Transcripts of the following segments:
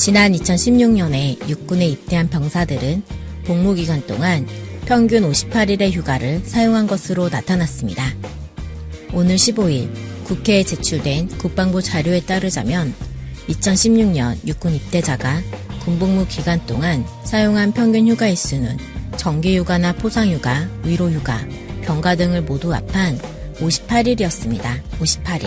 지난 2016년에 육군에 입대한 병사들은 복무기간 동안 평균 58일의 휴가를 사용한 것으로 나타났습니다. 오늘 15일 국회에 제출된 국방부 자료에 따르자면 2016년 육군 입대자가 군복무 기간 동안 사용한 평균 휴가 일수는 정기휴가나 포상휴가, 위로휴가, 병가 등을 모두 합한 58일이었습니다. 58일.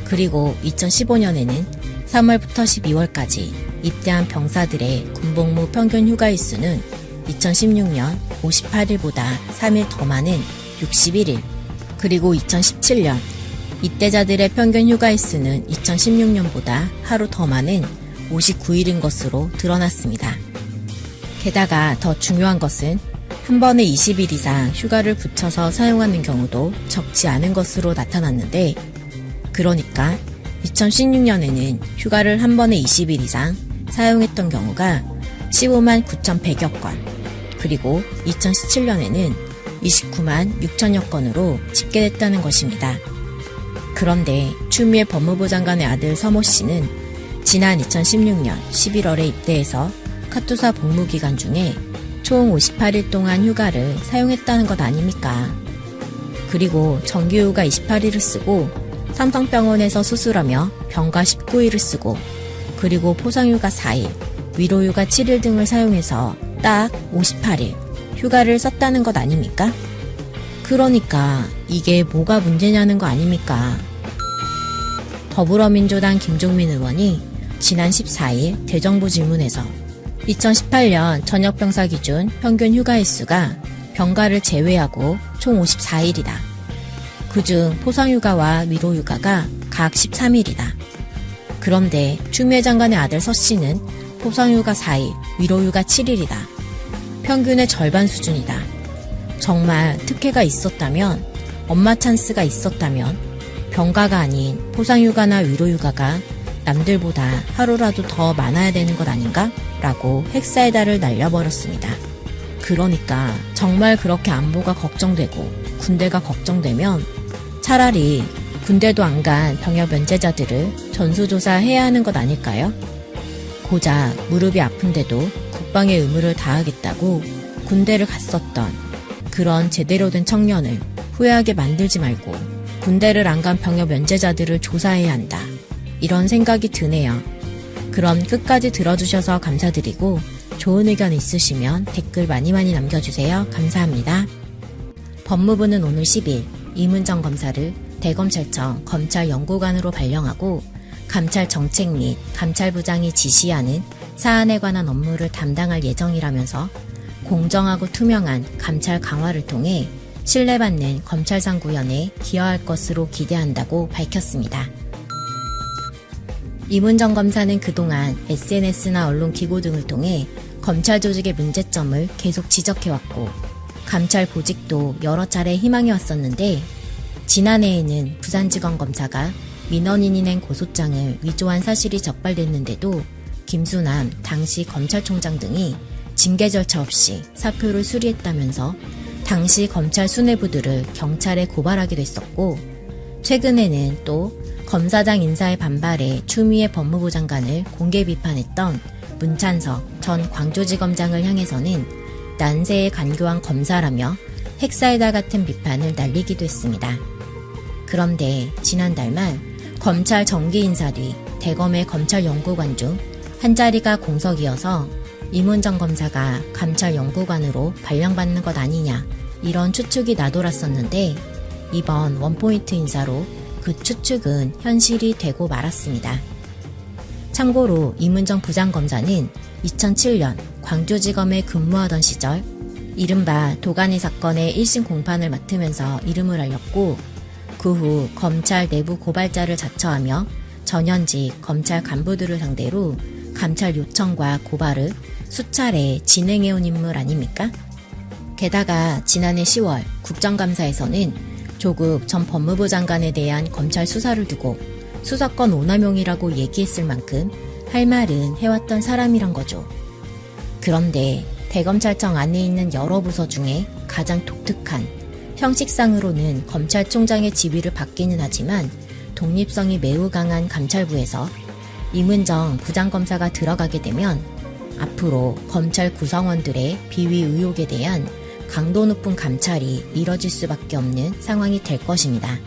그리고 2015년에는 3월부터 12월까지 입대한 병사들의 군복무 평균 휴가 일수는 2016년 58일보다 3일 더 많은 61일. 그리고 2017년 입대자들의 평균 휴가 일수는 2016년보다 하루 더 많은 59일인 것으로 드러났습니다. 게다가 더 중요한 것은 한 번에 20일 이상 휴가를 붙여서 사용하는 경우도 적지 않은 것으로 나타났는데, 그러니까 2016년에는 휴가를 한 번에 20일 이상 사용했던 경우가 15만 9,100여 건, 그리고 2017년에는 29만 6천여 건으로 집계됐다는 것입니다. 그런데 추미애 법무부 장관의 아들 서모 씨는 지난 2016년 11월에 입대해서 카투사 복무기간 중에 총 58일 동안 휴가를 사용했다는 것 아닙니까? 그리고 정기휴가 28일을 쓰고 삼성병원에서 수술하며 병가 19일을 쓰고, 그리고 포상휴가 4일, 위로휴가 7일 등을 사용해서 딱 58일 휴가를 썼다는 것 아닙니까? 그러니까 이게 뭐가 문제냐는 거 아닙니까? 더불어민주당 김종민 의원이 지난 14일 대정부 질문에서 2018년 전역병사 기준 평균 휴가 일수가 병가를 제외하고 총 54일이다. 그중 포상휴가와 위로휴가가 각 13일이다. 그런데 추미애 장관의 아들 서 씨는 포상휴가 4일, 위로휴가 7일이다. 평균의 절반 수준이다. 정말 특혜가 있었다면, 엄마 찬스가 있었다면 병가가 아닌 포상휴가나 위로휴가가 남들보다 하루라도 더 많아야 되는 것 아닌가? 라고 핵사이다를 날려버렸습니다. 그러니까 정말 그렇게 안보가 걱정되고 군대가 걱정되면 차라리 군대도 안 간 병역 면제자들을 전수조사해야 하는 것 아닐까요? 고작 무릎이 아픈데도 국방의 의무를 다하겠다고 군대를 갔었던 그런 제대로 된 청년을 후회하게 만들지 말고 군대를 안 간 병역 면제자들을 조사해야 한다. 이런 생각이 드네요. 그럼 끝까지 들어주셔서 감사드리고 좋은 의견 있으시면 댓글 많이 남겨주세요. 감사합니다. 법무부는 오늘 10일 이문정 검사를 대검찰청 검찰연구관으로 발령하고 감찰 정책 및 감찰부장이 지시하는 사안에 관한 업무를 담당할 예정이라면서 공정하고 투명한 감찰 강화를 통해 신뢰받는 검찰상 구현에 기여할 것으로 기대한다고 밝혔습니다. 이문정 검사는 그동안 SNS나 언론기고 등을 통해 검찰 조직의 문제점을 계속 지적해왔고 감찰 보직도 여러 차례 희망해왔었는데, 지난해에는 부산지검검사가 민원인이 낸 고소장을 위조한 사실이 적발됐는데도 김수남 당시 검찰총장 등이 징계 절차 없이 사표를 수리했다면서 당시 검찰 수뇌부들을 경찰에 고발하기도 했었고, 최근에는 또 검사장 인사에 반발해 추미애 법무부 장관을 공개 비판했던 문찬석 전 광주지검장을 향해서는 난세에 간교한 검사라며 핵사이다 같은 비판을 날리기도 했습니다. 그런데 지난달 말 검찰 정기 인사 뒤 대검의 검찰연구관 중 한 자리가 공석이어서 이문정 검사가 감찰연구관으로 발령받는 것 아니냐, 이런 추측이 나돌았었는데 이번 원포인트 인사로 그 추측은 현실이 되고 말았습니다. 참고로 이문정 부장검사는 2007년 광주지검에 근무하던 시절 이른바 도가니 사건의 1심 공판을 맡으면서 이름을 알렸고, 그 후 검찰 내부 고발자를 자처하며 전현직 검찰 간부들을 상대로 감찰 요청과 고발을 수차례 진행해온 인물 아닙니까? 게다가 지난해 10월 국정감사에서는 조국 전 법무부 장관에 대한 검찰 수사를 두고 수사권 오남용이라고 얘기했을 만큼 할 말은 해왔던 사람이란 거죠. 그런데 대검찰청 안에 있는 여러 부서 중에 가장 독특한, 형식상으로는 검찰총장의 지위를 받기는 하지만 독립성이 매우 강한 감찰부에서 임은정 부장검사가 들어가게 되면 앞으로 검찰 구성원들의 비위 의혹에 대한 강도 높은 감찰이 이뤄질 수밖에 없는 상황이 될 것입니다.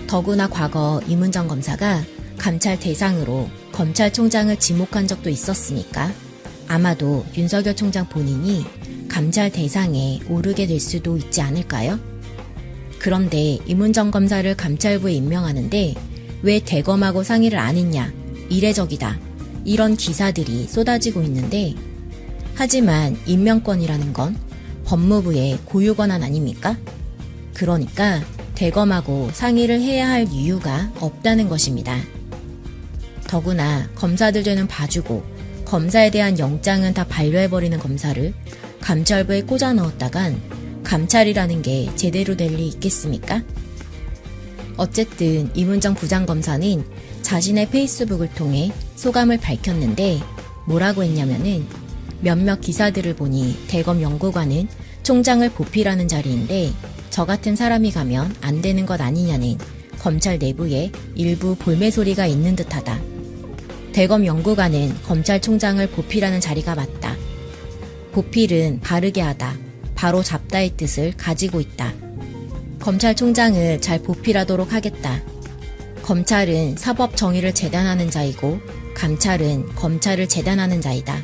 더구나 과거 임은정 검사가 감찰 대상으로 검찰총장을 지목한 적도 있었으니까 아마도 윤석열 총장 본인이 감찰 대상에 오르게 될 수도 있지 않을까요? 그런데 임은정 검사를 감찰부에 임명하는데 왜 대검하고 상의를 안 했냐, 이례적이다, 이런 기사들이 쏟아지고 있는데, 하지만 임명권이라는 건 법무부의 고유 권한 아닙니까? 그러니까 대검하고 상의를 해야 할 이유가 없다는 것입니다. 더구나 검사들 죄는 봐주고 검사에 대한 영장은 다 반려해버리는 검사를 감찰부에 꽂아 넣었다간 감찰이라는 게 제대로 될 리 있겠습니까? 어쨌든 임은정 부장검사는 자신의 페이스북을 통해 소감을 밝혔는데 뭐라고 했냐면은 몇몇 기사들을 보니 대검 연구관은 총장을 보필하는 자리인데 저 같은 사람이 가면 안 되는 것 아니냐는 검찰 내부에 일부 볼매 소리가 있는 듯하다. 대검 연구관은 검찰총장을 보필하는 자리가 맞다. 보필은 바르게 하다, 바로 잡다의 뜻을 가지고 있다. 검찰총장을 잘 보필하도록 하겠다. 검찰은 사법 정의를 재단하는 자이고 감찰은 검찰을 재단하는 자이다.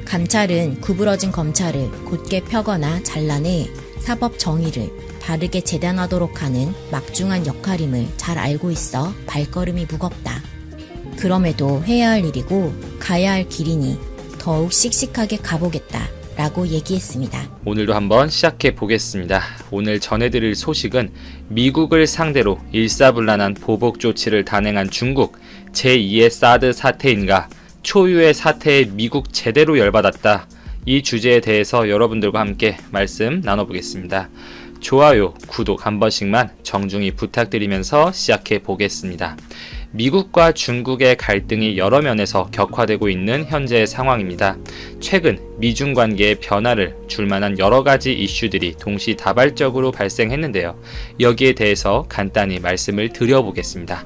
감찰은 구부러진 검찰을 곧게 펴거나 잘라내 사법 정의를 바르게 재단하도록 하는 막중한 역할임을 잘 알고 있어 발걸음이 무겁다. 그럼에도 해야 할 일이고 가야 할 길이니 더욱 씩씩하게 가보겠다 라고 얘기했습니다. 오늘도 한번 시작해 보겠습니다. 오늘 전해드릴 소식은 미국을 상대로 일사불란한 보복 조치를 단행한 중국, 제2의 사드 사태인가, 초유의 사태에 미국 제대로 열받았다. 이 주제에 대해서 여러분들과 함께 말씀 나눠보겠습니다. 좋아요, 구독 한 번씩만 정중히 부탁드리면서 시작해 보겠습니다. 미국과 중국의 갈등이 여러 면에서 격화되고 있는 현재의 상황입니다. 최근 미중 관계의 변화를 줄 만한 여러 가지 이슈들이 동시다발적으로 발생했는데요. 여기에 대해서 간단히 말씀을 드려보겠습니다.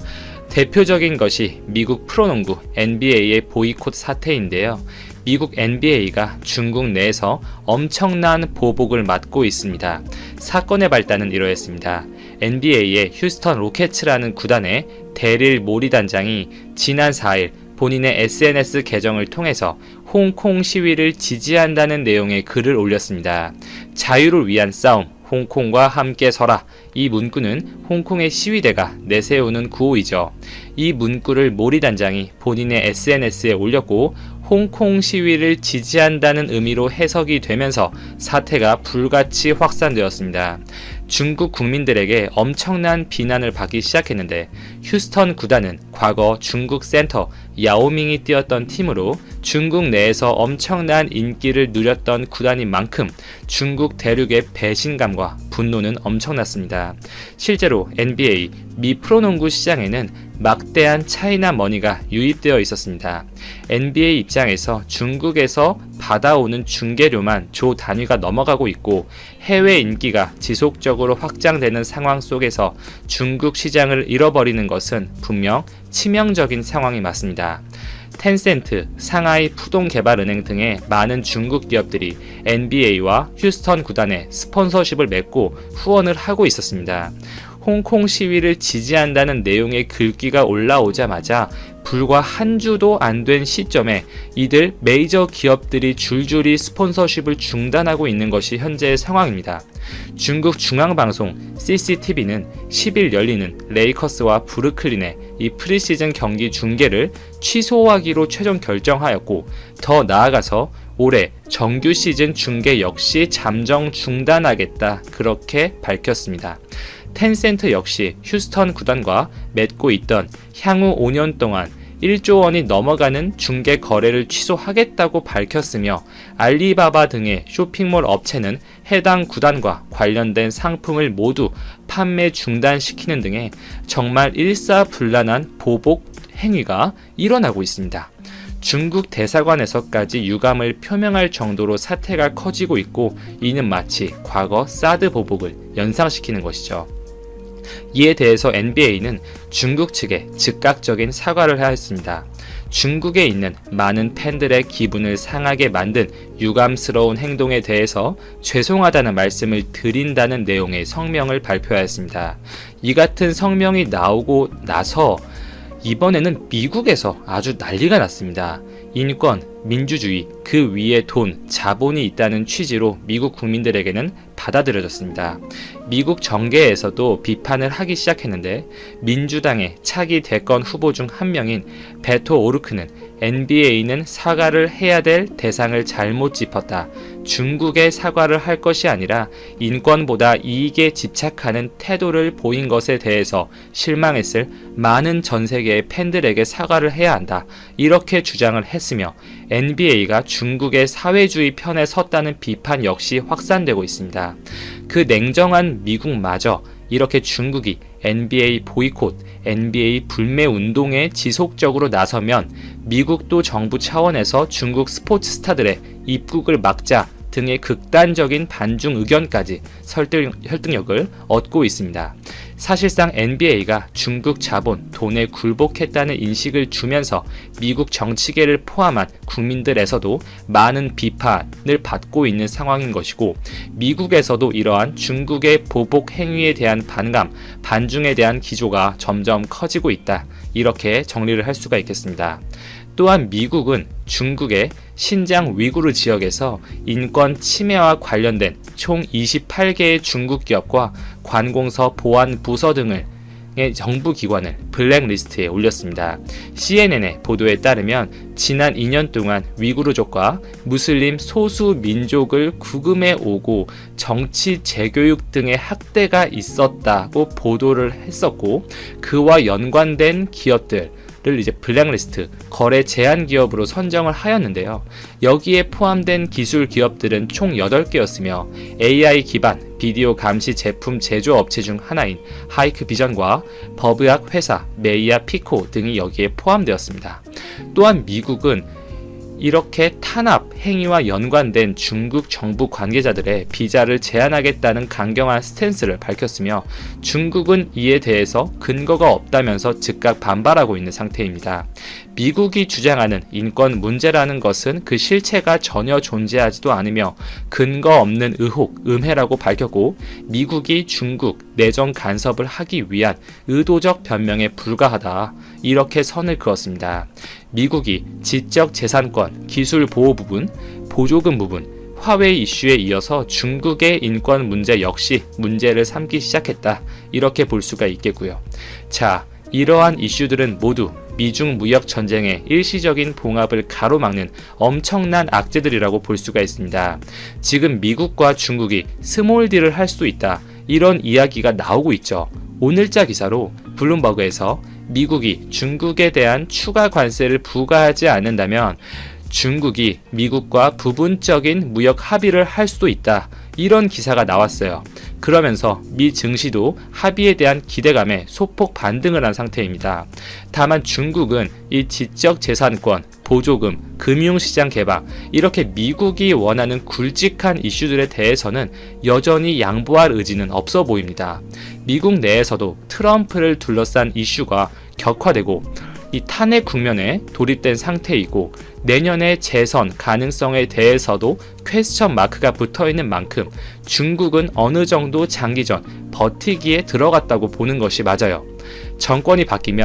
대표적인 것이 미국 프로농구 NBA의 보이콧 사태인데요. 미국 NBA가 중국 내에서 엄청난 보복을 맞고 있습니다. 사건의 발단은 이러했습니다. NBA의 휴스턴 로켓츠라는 구단의 데릴 모리 단장이 지난 4일 본인의 SNS 계정을 통해서 홍콩 시위를 지지한다는 내용의 글을 올렸습니다. 자유를 위한 싸움, 홍콩과 함께 서라. 이 문구는 홍콩의 시위대가 내세우는 구호이죠. 이 문구를 모리 단장이 본인의 SNS에 올렸고 홍콩 시위를 지지한다는 의미로 해석이 되면서 사태가 불같이 확산되었습니다. 중국 국민들에게 엄청난 비난을 받기 시작했는데 휴스턴 구단은 과거 중국 센터 야오밍이 뛰었던 팀으로 중국 내에서 엄청난 인기를 누렸던 구단인 만큼 중국 대륙의 배신감과 분노는 엄청났습니다. 실제로 NBA, 미 프로농구 시장에는 막대한 차이나 머니가 유입되어 있었습니다. NBA 입장에서 중국에서 받아오는 중개료만 조 단위가 넘어가고 있고 해외 인기가 지속적으로 확장되는 상황 속에서 중국 시장을 잃어버리는 것은 분명 치명적인 상황이 맞습니다. 텐센트, 상하이 푸동개발은행 등의 많은 중국 기업들이 NBA와 휴스턴 구단에 스폰서십을 맺고 후원을 하고 있었습니다. 홍콩 시위를 지지한다는 내용의 글귀가 올라오자마자 불과 한 주도 안 된 시점에 이들 메이저 기업들이 줄줄이 스폰서십을 중단하고 있는 것이 현재의 상황입니다. 중국 중앙방송 CCTV는 10일 열리는 레이커스와 브루클린의 이 프리시즌 경기 중계를 취소하기로 최종 결정하였고 더 나아가서 올해 정규 시즌 중계 역시 잠정 중단하겠다 그렇게 밝혔습니다. 텐센트 역시 휴스턴 구단과 맺고 있던 향후 5년 동안 1조 원이 넘어가는 중개 거래를 취소하겠다고 밝혔으며 알리바바 등의 쇼핑몰 업체는 해당 구단과 관련된 상품을 모두 판매 중단시키는 등의 정말 일사불란한 보복 행위가 일어나고 있습니다. 중국 대사관에서까지 유감을 표명할 정도로 사태가 커지고 있고 이는 마치 과거 사드 보복을 연상시키는 것이죠. 이에 대해서 NBA는 중국 측에 즉각적인 사과를 하였습니다. 중국에 있는 많은 팬들의 기분을 상하게 만든 유감스러운 행동에 대해서 죄송하다는 말씀을 드린다는 내용의 성명을 발표하였습니다. 이 같은 성명이 나오고 나서 이번에는 미국에서 아주 난리가 났습니다. 인권, 민주주의, 그 위에 돈, 자본이 있다는 취지로 미국 국민들에게는 받아들여졌습니다. 미국 정계에서도 비판을 하기 시작했는데 민주당의 차기 대권 후보 중 한 명인 베토 오르크는 NBA는 사과를 해야 될 대상을 잘못 짚었다. 중국에 사과를 할 것이 아니라 인권보다 이익에 집착하는 태도를 보인 것에 대해서 실망했을 많은 전 세계의 팬들에게 사과를 해야 한다. 이렇게 주장을 했으며 NBA가 중국의 사회주의 편에 섰다는 비판 역시 확산되고 있습니다. 그 냉정한 미국마저 이렇게 중국이 NBA 보이콧, NBA 불매 운동에 지속적으로 나서면 미국도 정부 차원에서 중국 스포츠 스타들의 입국을 막자 등의 극단적인 반중 의견까지 설득력을 얻고 있습니다. 사실상 NBA가 중국 자본, 돈에 굴복했다는 인식을 주면서 미국 정치계를 포함한 국민들에서도 많은 비판을 받고 있는 상황인 것이고, 미국에서도 이러한 중국의 보복 행위에 대한 반감, 반중에 대한 기조가 점점 커지고 있다. 이렇게 정리를 할 수가 있겠습니다. 또한 미국은 중국의 신장 위구르 지역에서 인권 침해와 관련된 총 28개의 중국 기업과 관공서 보안 부서 등을 정부 기관을 블랙리스트에 올렸습니다. CNN의 보도에 따르면 지난 2년 동안 위구르족과 무슬림 소수 민족을 구금해 오고 정치 재교육 등의 학대가 있었다고 보도를 했었고, 그와 연관된 기업들 를 이제 블랙리스트, 거래 제한 기업으로 선정을 하였는데요. 여기에 포함된 기술 기업들은 총 8개였으며 AI 기반 비디오 감시 제품 제조업체 중 하나인 하이크비전과 법의학 회사 메이아 피코 등이 여기에 포함되었습니다. 또한 미국은 이렇게 탄압 행위와 연관된 중국 정부 관계자들의 비자를 제한하겠다는 강경한 스탠스를 밝혔으며, 중국은 이에 대해서 근거가 없다면서 즉각 반발하고 있는 상태입니다. 미국이 주장하는 인권 문제라는 것은 그 실체가 전혀 존재하지도 않으며 근거 없는 의혹, 음해라고 밝혔고, 미국이 중국 내정 간섭을 하기 위한 의도적 변명에 불과하다. 이렇게 선을 그었습니다. 미국이 지적 재산권, 기술 보호 부분, 보조금 부분, 화웨이 이슈에 이어서 중국의 인권 문제 역시 문제를 삼기 시작했다. 이렇게 볼 수가 있겠고요. 자, 이러한 이슈들은 모두 미중 무역 전쟁의 일시적인 봉합을 가로막는 엄청난 악재들이라고 볼 수가 있습니다. 지금 미국과 중국이 스몰 딜을 할 수 있다. 이런 이야기가 나오고 있죠. 오늘자 기사로 블룸버그에서 미국이 중국에 대한 추가 관세를 부과하지 않는다면 중국이 미국과 부분적인 무역 합의를 할 수도 있다. 이런 기사가 나왔어요. 그러면서 미 증시도 합의에 대한 기대감에 소폭 반등을 한 상태입니다. 다만 중국은 이 지적 재산권, 보조금, 금융시장 개방, 이렇게 미국이 원하는 굵직한 이슈들에 대해서는 여전히 양보할 의지는 없어 보입니다. 미국 내에서도 트럼프를 둘러싼 이슈가 격화되고 이 탄핵 국면에 돌입된 상태이고, 내년의 재선 가능성에 대해서도 퀘스천 마크가 붙어있는 만큼 중국은 어느 정도 장기전 버티기에 들어갔다고 보는 것이 맞아요. 정권이 바뀌면